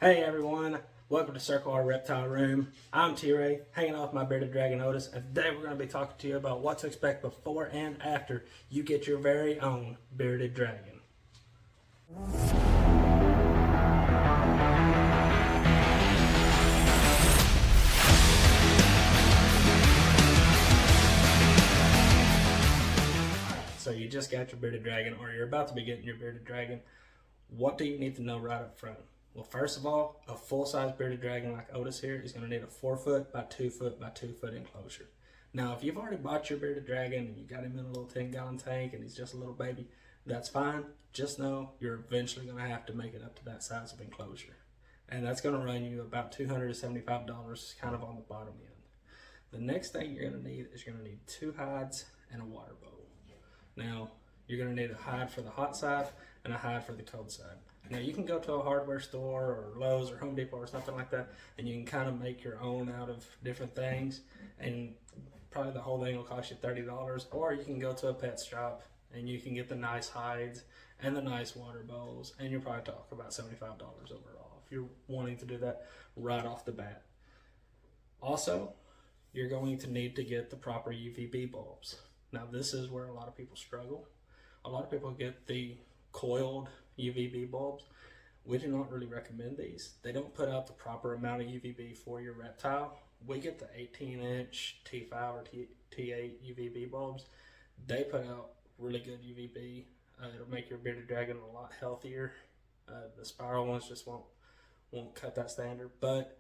Hey everyone, welcome to Circle Our Reptile Room. I'm T-Ray, hanging off my bearded dragon Otis, and today we're going to be talking to you about what to expect before and after you get your very own bearded dragon. So you just got your bearded dragon, or you're about to be getting your bearded dragon. What do you need to know right up front? Well, first of all, a full-size bearded dragon like Otis here is going to need a 4 foot by 2 foot by 2 foot enclosure. Now, if you've already bought your bearded dragon and you got him in a little 10-gallon tank and he's just a little baby, that's fine. Just know you're eventually going to have to make it up to that size of enclosure. And that's going to run you about $275 kind of on the bottom end. The next thing you're going to need is you're going to need 2 hides and a water bowl. Now, you're going to need a hide for the hot side and a hide for the cold side. Now, you can go to a hardware store or Lowe's or Home Depot or something like that, and you can kind of make your own out of different things, and probably the whole thing will cost you $30. Or you can go to a pet shop and you can get the nice hides and the nice water bowls, and you'll probably talk about $75 overall if you're wanting to do that right off the bat. Also, you're going to need to get the proper UVB bulbs. Now, this is where a lot of people struggle. A lot of people get the coiled UVB bulbs. We do not really recommend these. They don't put out the proper amount of UVB for your reptile. We get the 18-inch T5 or T8 UVB bulbs. They put out really good UVB. It'll make your bearded dragon a lot healthier. The spiral ones just won't cut that standard. But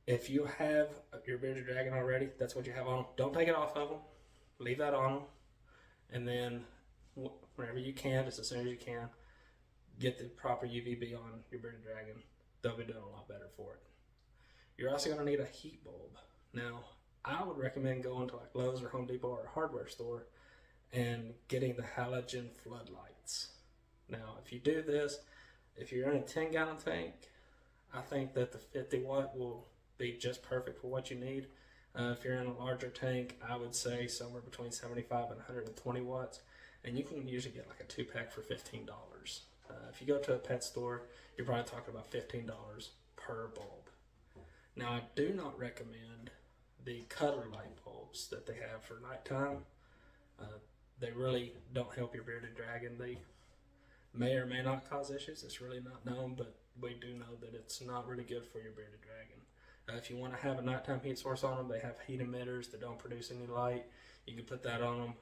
if you have your bearded dragon already, that's what you have on them. Don't take it off of them. Leave that on them, and then whenever you can, just as soon as you can, get the proper UVB on your bearded dragon. They'll be doing a lot better for it. You're also going to need a heat bulb. Now, I would recommend going to like Lowe's or Home Depot or a hardware store and getting the halogen floodlights. Now, if you do this, if you're in a 10-gallon tank, I think that the 50 watt will be just perfect for what you need. If you're in a larger tank, I would say somewhere between 75 and 120 watts. And you can usually get like a 2-pack for $15. If you go to a pet store, you're probably talking about $15 per bulb. Now, I do not recommend the color light bulbs that they have for nighttime. They really don't help your bearded dragon. They may or may not cause issues. It's really not known, but we do know that it's not really good for your bearded dragon. If you want to have a nighttime heat source on them, they have heat emitters that don't produce any light. You can put that on them.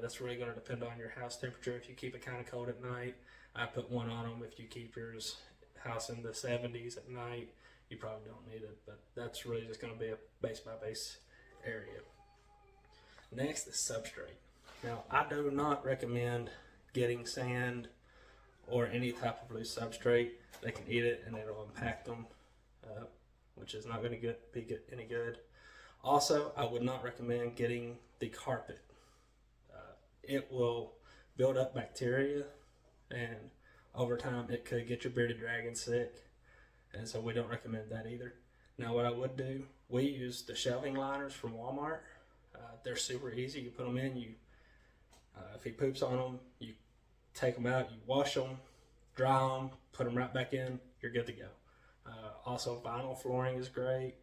That's really going to depend on your house temperature. If you keep it kind of cold at night, I put one on them. If you keep yours house in the 70s at night, you probably don't need it. But that's really just going to be a base by base area. Next is substrate. Now, I do not recommend getting sand or any type of loose substrate. They can eat it and it'll impact them, which is not going to be any good. Also, I would not recommend getting the carpet. It will build up bacteria, and over time it could get your bearded dragon sick, and so we don't recommend that either. Now, what I would do, we use the shelving liners from Walmart. They're super easy. You put them in, if he poops on them, you take them out, you wash them, dry them, put them right back in, you're good to go. Also, vinyl flooring is great.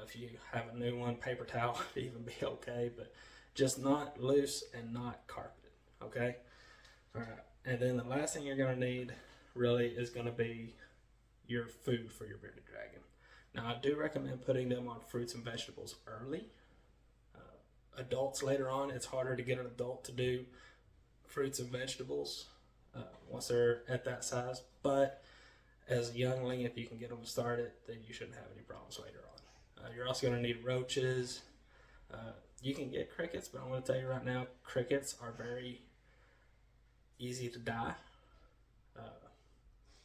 If you have a new one, paper towel would even be okay, but just not loose and not carpeted, okay? All right, and then the last thing you're gonna need really is gonna be your food for your bearded dragon. Now, I do recommend putting them on fruits and vegetables early. Adults later on, it's harder to get an adult to do fruits and vegetables once they're at that size, but as a youngling, if you can get them to start it, then you shouldn't have any problems later on. You're also going to need roaches. You can get crickets, but I'm going to tell you right now, crickets are very easy to die.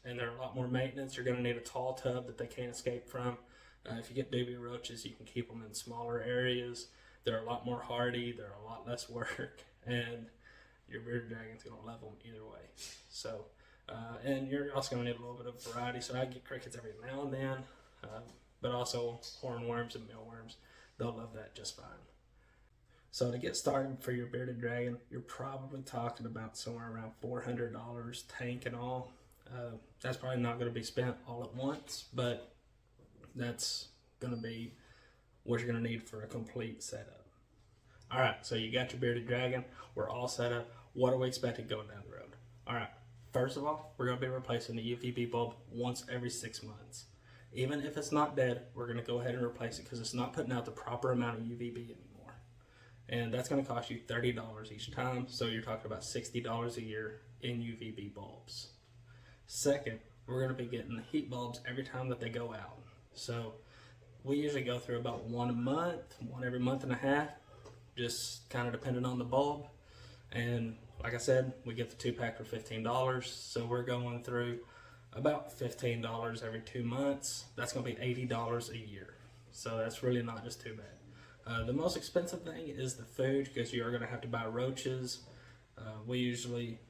And they're a lot more maintenance. You're going to need a tall tub that they can't escape from. If you get dubia roaches, you can keep them in smaller areas. They're a lot more hardy. They're a lot less work. And your bearded dragon's going to love them either way. So, and you're also going to need a little bit of variety. So I get crickets every now and then, but also hornworms and mealworms. They'll love that just fine. So to get started for your bearded dragon, you're probably talking about somewhere around $400 tank and all. That's probably not going to be spent all at once, but that's going to be what you're going to need for a complete setup. All right, so you got your bearded dragon. We're all set up. What are we expecting going down the road? All right, first of all, we're going to be replacing the UVB bulb once every 6 months. Even if it's not dead, we're going to go ahead and replace it because it's not putting out the proper amount of UVB anymore. And that's going to cost you $30 each time, so you're talking about $60 a year in UVB bulbs. Second, we're going to be getting heat bulbs every time that they go out. So we usually go through about one a month, one every month and a half, just kind of depending on the bulb. And like I said, we get the 2-pack for $15, so we're going through about $15 every 2 months. That's going to be $80 a year, so that's really not just too bad. The most expensive thing is the food, because you are going to have to buy roaches. We usually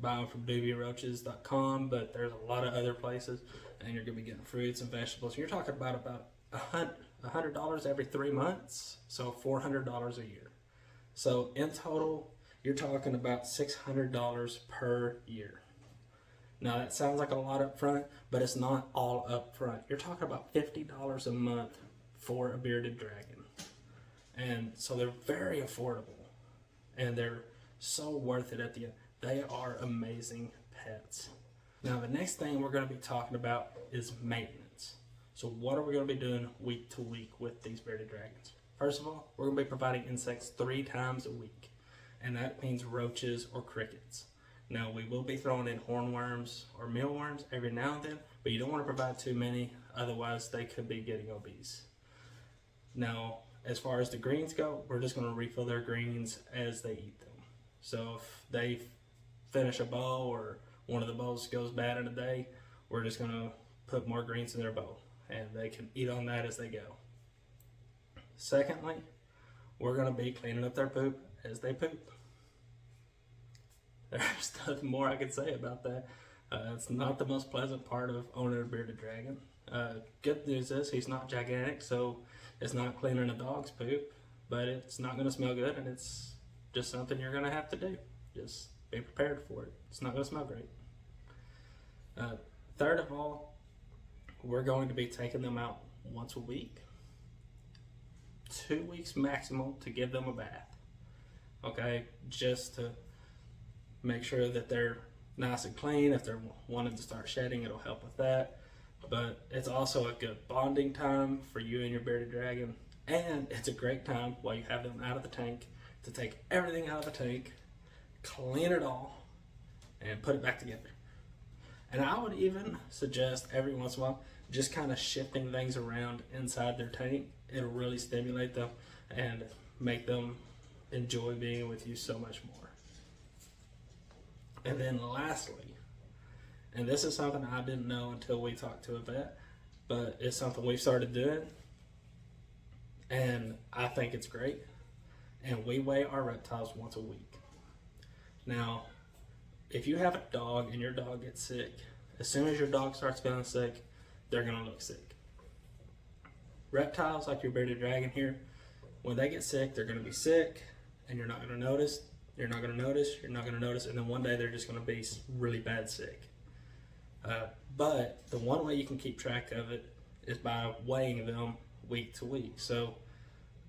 buy them from doobieroaches.com, but there's a lot of other places, and you're going to be getting fruits and vegetables. You're talking about $100 every 3 months, so $400 a year. So in total, you're talking about $600 per year. Now that sounds like a lot up front, but it's not all up front. You're talking about $50 a month for a bearded dragon. And so they're very affordable, and they're so worth it at the end. They are amazing pets. Now the next thing we're going to be talking about is maintenance. So what are we going to be doing week to week with these bearded dragons? First of all, we're going to be providing insects 3 times a week, and that means roaches or crickets. Now we will be throwing in hornworms or mealworms every now and then, but you don't want to provide too many, otherwise they could be getting obese. Now as far as the greens go, we're just going to refill their greens as they eat them. So if they finish a bowl or one of the bowls goes bad in a day, we're just going to put more greens in their bowl, and they can eat on that as they go. Secondly, we're going to be cleaning up their poop as they poop. There's nothing more I can say about that. It's not the most pleasant part of owning a bearded dragon. Good news is he's not gigantic, so it's not cleaning a dog's poop, but it's not going to smell good, and it's just something you're going to have to do. Just be prepared for it. It's not going to smell great. Third of all, we're going to be taking them out once a week, 2 weeks maximum, to give them a bath. Okay, just to make sure that they're nice and clean. If they're wanting to start shedding, it'll help with that. But it's also a good bonding time for you and your bearded dragon, and it's a great time while you have them out of the tank to take everything out of the tank, clean it all, and put it back together. And I would even suggest every once in a while just kind of shifting things around inside their tank. It'll really stimulate them and make them enjoy being with you so much more. And then lastly, and this is something I didn't know until we talked to a vet, but it's something we've started doing, and I think it's great. And we weigh our reptiles once a week. Now, if you have a dog and your dog gets sick, as soon as your dog starts feeling sick, they're going to look sick. Reptiles, like your bearded dragon here, when they get sick, they're going to be sick, and you're not going to notice. You're not going to notice. You're not going to notice. And then one day they're just going to be really bad sick. But the one way you can keep track of it is by weighing them week to week. So,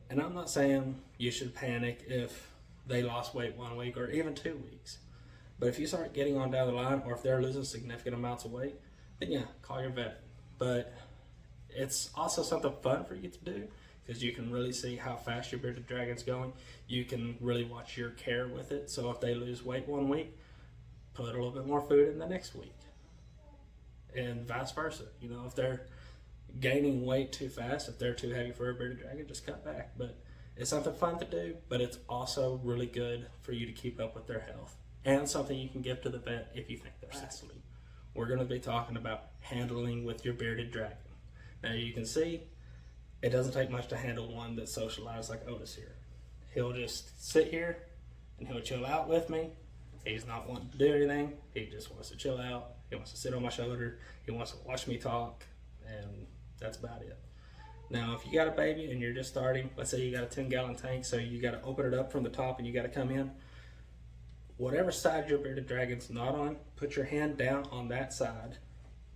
and I'm not saying you should panic if they lost weight 1 week or even 2 weeks. But if you start getting on down the line, or if they're losing significant amounts of weight, then yeah, call your vet. But it's also something fun for you to do, because you can really see how fast your bearded dragon's going. You can really watch your care with it. So if they lose weight 1 week, put a little bit more food in the next week, and vice versa. You know, if they're gaining weight too fast, if they're too heavy for a bearded dragon, just cut back. But it's something fun to do, but it's also really good for you to keep up with their health, and something you can give to the vet if you think they're sick. Lastly, we're going to be talking about handling with your bearded dragon. Now you can see it doesn't take much to handle one that's socialized like Otis here. He'll just sit here and he'll chill out with me. He's not wanting to do anything. He just wants to chill out. He wants to sit on my shoulder. He wants to watch me talk, and that's about it. Now, if you got a baby and you're just starting, let's say you got a 10-gallon tank, so you got to open it up from the top and you got to come in. Whatever side your bearded dragon's not on, put your hand down on that side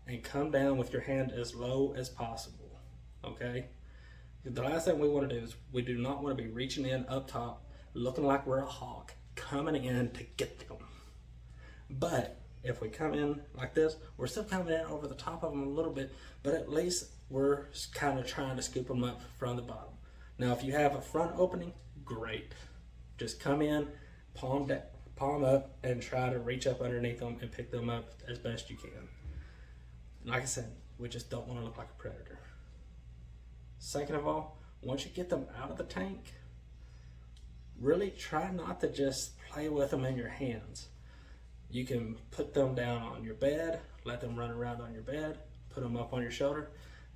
and come down with your hand as low as possible, okay? The last thing we want to do is we do not want to be reaching in up top, looking like we're a hawk, coming in to get them. But if we come in like this, we're still coming in over the top of them a little bit, but at least we're kind of trying to scoop them up from the bottom. Now, if you have a front opening, great. Just come in, palm up, and try to reach up underneath them and pick them up as best you can. Like I said, we just don't want to look like a predator. Second of all, once you get them out of the tank, really try not to just play with them in your hands. You can put them down on your bed, let them run around on your bed, put them up on your shoulder.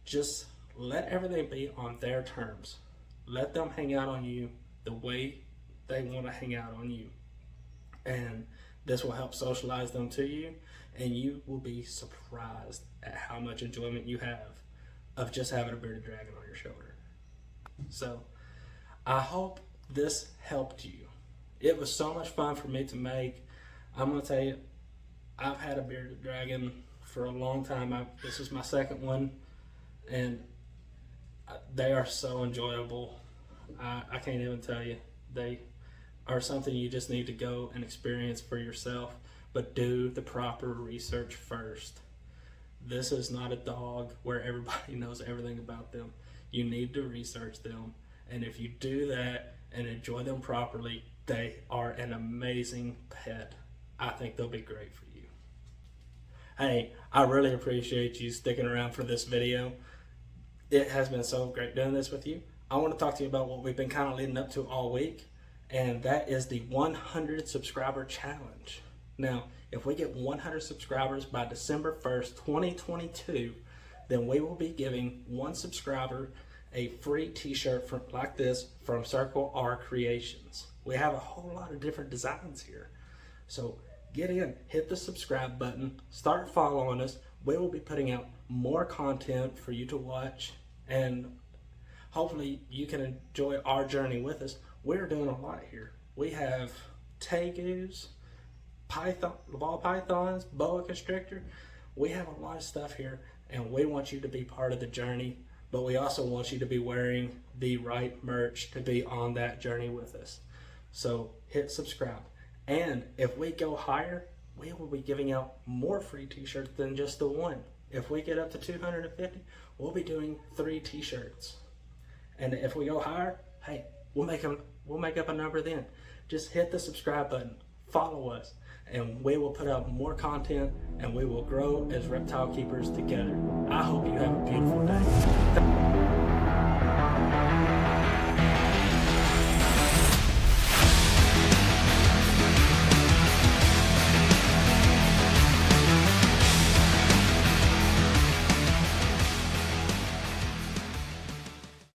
Just let everything be on their terms. Let them hang out on you the way they want to hang out on you. And this will help socialize them to you, and you will be surprised at how much enjoyment you have of just having a bearded dragon on your shoulder. So I hope this helped you. It was so much fun for me to make. I'm gonna tell you, I've had a bearded dragon for a long time. This is my second one, and they are so enjoyable. I can't even tell you. They are something you just need to go and experience for yourself, but do the proper research first. This is not a dog where everybody knows everything about them. You need to research them, and if you do that and enjoy them properly, they are an amazing pet. I think they'll be great for you. Hey, I really appreciate you sticking around for this video. It has been so great doing this with you. I want to talk to you about what we've been kind of leading up to all week, and that is the 100 subscriber challenge. Now, if we get 100 subscribers by December 1st, 2022, then we will be giving one subscriber a free t-shirt like this from Circle R Creations. We have a whole lot of different designs here. So get in, hit the subscribe button, start following us. We will be putting out more content for you to watch, and hopefully you can enjoy our journey with us. We're doing a lot here. We have tegus, ball pythons, boa constrictor. We have a lot of stuff here, and we want you to be part of the journey, but we also want you to be wearing the right merch to be on that journey with us. So hit subscribe. And if we go higher, we will be giving out more free t-shirts than just the one. If we get up to 250, we'll be doing 3 t-shirts. And if we go higher, hey, we'll make up a number then. Just hit the subscribe button, follow us, and we will put out more content, and we will grow as reptile keepers together. I hope you have a beautiful